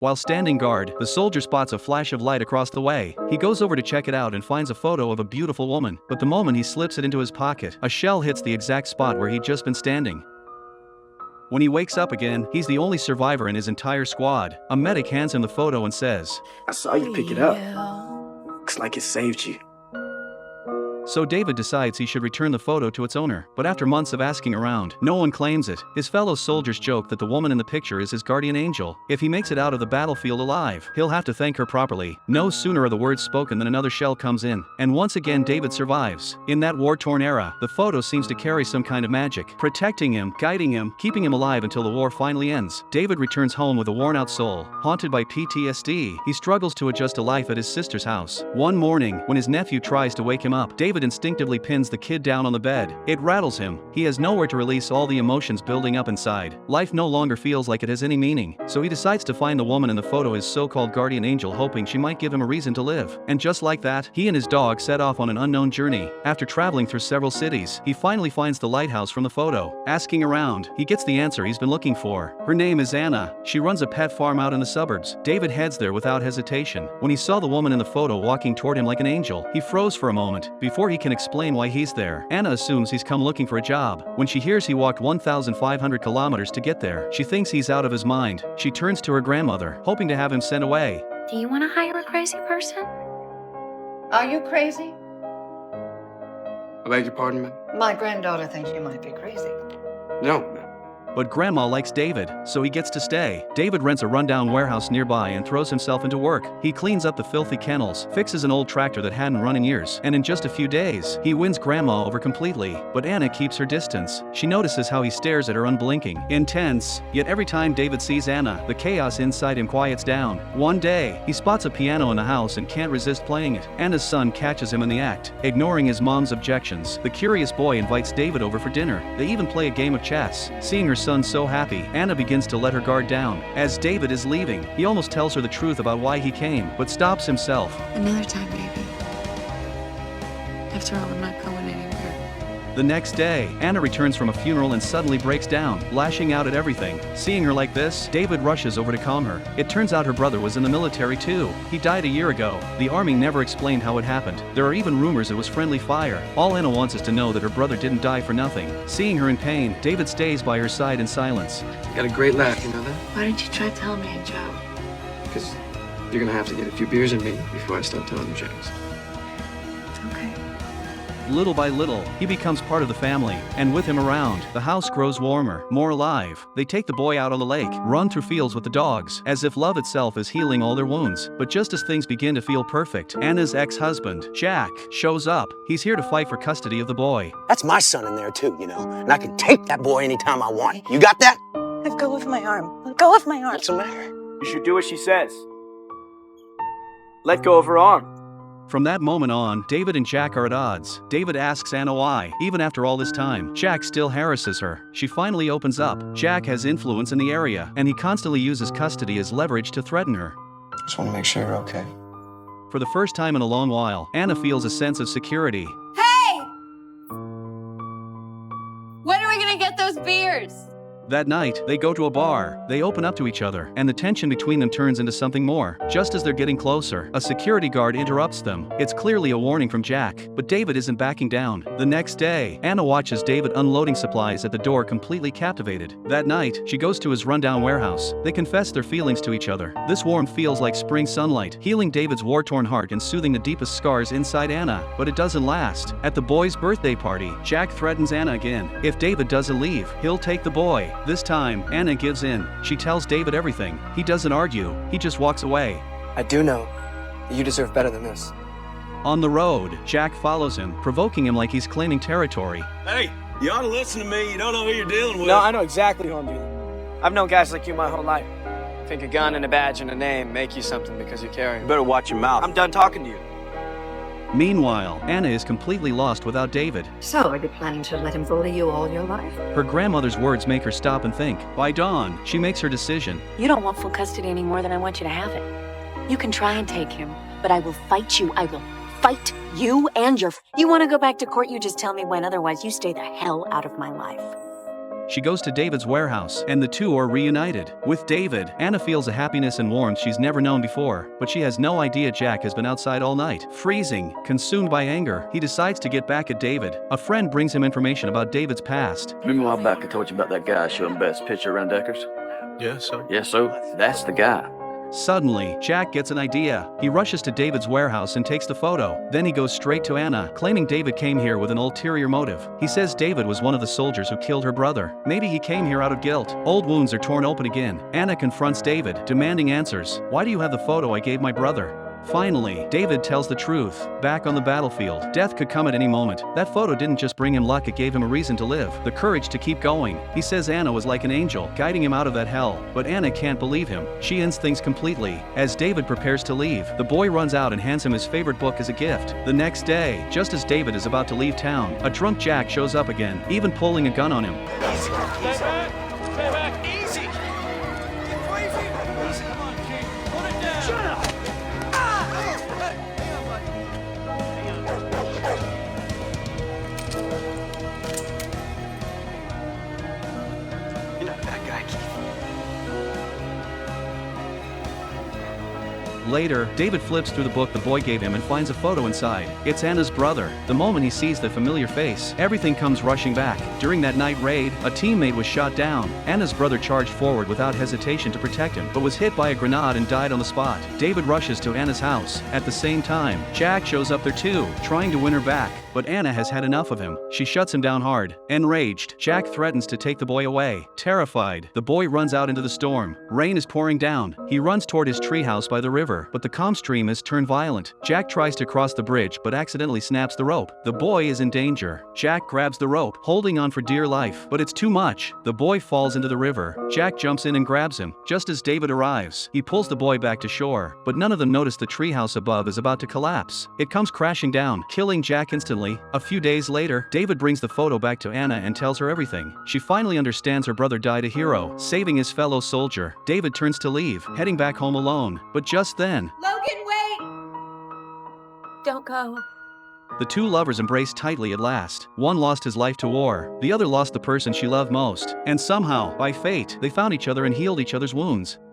While standing guard, the soldier spots a flash of light across the way. He goes over to check it out and finds a photo of a beautiful woman, but the moment he slips it into his pocket, a shell hits the exact spot where he'd just been standing. When he wakes up again, he's the only survivor in his entire squad. A medic hands him the photo and says, "I saw you pick it up. Looks like it saved you." So David decides he should return the photo to its owner, but after months of asking around, no one claims it. His fellow soldiers joke that the woman in the picture is his guardian angel. If he makes it out of the battlefield alive, he'll have to thank her properly. No sooner are the words spoken than another shell comes in, and once again David survives. In that war-torn era, the photo seems to carry some kind of magic, protecting him, guiding him, keeping him alive until the war finally ends. David returns home with a worn-out soul. Haunted by PTSD, he struggles to adjust to life at his sister's house. One morning, when his nephew tries to wake him up, David instinctively pins the kid down on the bed. It rattles him. He has nowhere to release all the emotions building up inside. Life no longer feels like it has any meaning, so he decides to find the woman in the photo his so-called guardian angel, hoping she might give him a reason to live. And just like that, he and his dog set off on an unknown journey. After traveling through several cities, he finally finds the lighthouse from the photo. Asking around, he gets the answer he's been looking for. Her name is Anna. She runs a pet farm out in the suburbs. David heads there without hesitation. When he saw the woman in the photo walking toward him like an angel, he froze for a moment. Before he can explain why he's there, Anna assumes he's come looking for a job. When she hears he walked 1,500 kilometers to get there, she thinks he's out of his mind. She turns to her grandmother, hoping to have him sent away. Do you want to hire a crazy person? Are you crazy? I beg your pardon, ma'am? My granddaughter thinks you might be crazy. No, ma'am. But Grandma likes David, so he gets to stay. David rents a rundown warehouse nearby and throws himself into work. He cleans up the filthy kennels, fixes an old tractor that hadn't run in years, and in just a few days, he wins Grandma over completely. But Anna keeps her distance. She notices how he stares at her unblinking. Intense. Yet every time David sees Anna, the chaos inside him quiets down. One day, he spots a piano in the house and can't resist playing it. Anna's son catches him in the act. Ignoring his mom's objections, the curious boy invites David over for dinner. They even play a game of chess. Seeing her son so happy, Anna begins to let her guard down. As David is leaving, he almost tells her the truth about why he came, but stops himself. Another time, baby. After all, I'm not going anywhere. The next day, Anna returns from a funeral and suddenly breaks down, lashing out at everything. Seeing her like this, David rushes over to calm her. It turns out her brother was in the military too. He died a year ago. The army never explained how it happened. There are even rumors it was friendly fire. All Anna wants is to know that her brother didn't die for nothing. Seeing her in pain, David stays by her side in silence. You got a great laugh, you know that? Why didn't you try telling me a joke? Because you're gonna have to get a few beers in me before I start telling you jokes. It's okay. Little by little, he becomes part of the family, and with him around, the house grows warmer, more alive. They take the boy out on the lake, run through fields with the dogs, as if love itself is healing all their wounds. But just as things begin to feel perfect, Anna's ex-husband, Jack, shows up. He's here to fight for custody of the boy. That's my son in there too, you know, and I can take that boy anytime I want. You got that? Let go of my arm. Let go of my arm. What's the matter? You should do what she says. Let go of her arm. From that moment on, David and Jack are at odds. David asks Anna why. Even after all this time, Jack still harasses her. She finally opens up. Jack has influence in the area, and he constantly uses custody as leverage to threaten her. Just want to make sure you're okay. For the first time in a long while, Anna feels a sense of security. Hey! When are we gonna get those beers? That night, they go to a bar. They open up to each other, and the tension between them turns into something more. Just as they're getting closer, a security guard interrupts them. It's clearly a warning from Jack, but David isn't backing down. The next day, Anna watches David unloading supplies at the door, completely captivated. That night, she goes to his rundown warehouse. They confess their feelings to each other. This warmth feels like spring sunlight, healing David's war-torn heart and soothing the deepest scars inside Anna. But it doesn't last. At the boy's birthday party, Jack threatens Anna again. If David doesn't leave, he'll take the boy. This time, Anna gives in. She tells David everything. He doesn't argue. He just walks away. I do know that you deserve better than this. On the road, Jack follows him, provoking him like he's claiming territory. Hey, you ought to listen to me. You don't know who you're dealing with. No, I know exactly who I'm dealing with. I've known guys like you my whole life. Think a gun and a badge and a name make you something because you carry 'em. You better watch your mouth. I'm done talking to you. Meanwhile, Anna is completely lost without David. So, are you planning to let him bully you all your life? Her grandmother's words make her stop and think. By dawn, she makes her decision. You don't want full custody any more than I want you to have it. You can try and take him, but I will fight you. I will fight you and your... You want to go back to court, you just tell me when. Otherwise, you stay the hell out of my life. She goes to David's warehouse, and the two are reunited. With David, Anna feels a happiness and warmth she's never known before, but she has no idea Jack has been outside all night. Freezing, consumed by anger, he decides to get back at David. A friend brings him information about David's past. Remember a while back I told you about that guy showing best picture around Deckers? Yes, sir. Yes, so that's the guy. Suddenly, Jack gets an idea. He rushes to David's warehouse and takes the photo. Then he goes straight to Anna, claiming David came here with an ulterior motive. He says David was one of the soldiers who killed her brother. Maybe he came here out of guilt. Old wounds are torn open again. Anna confronts David, demanding answers. Why do you have the photo I gave my brother? Finally, David tells the truth. Back on the battlefield, death could come at any moment. That photo didn't just bring him luck, it gave him a reason to live, the courage to keep going. He says Anna was like an angel, guiding him out of that hell. But Anna can't believe him. She ends things completely. As David prepares to leave, the boy runs out and hands him his favorite book as a gift. The next day, just as David is about to leave town, a drunk Jack shows up again, even pulling a gun on him. Stay back. Easy. Get away from you. Easy. Come on, King. Put it down. Shut up. You're not a bad guy, Keith. Later, David flips through the book the boy gave him and finds a photo inside. It's Anna's brother. The moment he sees the familiar face, everything comes rushing back. During that night raid, a teammate was shot down. Anna's brother charged forward without hesitation to protect him, but was hit by a grenade and died on the spot. David rushes to Anna's house. At the same time, Jack shows up there too, trying to win her back. But Anna has had enough of him. She shuts him down hard. Enraged, Jack threatens to take the boy away. Terrified, the boy runs out into the storm. Rain is pouring down. He runs toward his treehouse by the river, but the calm stream has turned violent. Jack tries to cross the bridge but accidentally snaps the rope. The boy is in danger. Jack grabs the rope, holding on for dear life, but it's too much. The boy falls into the river. Jack jumps in and grabs him. Just as David arrives, he pulls the boy back to shore, but none of them notice the treehouse above is about to collapse. It comes crashing down, killing Jack instantly. A few days later, David brings the photo back to Anna and tells her everything. She finally understands her brother died a hero, saving his fellow soldier. David turns to leave, heading back home alone. But just then, Logan, wait! Don't go. the two lovers embrace tightly at last. One lost his life to war, the other lost the person she loved most. And somehow, by fate, they found each other and healed each other's wounds.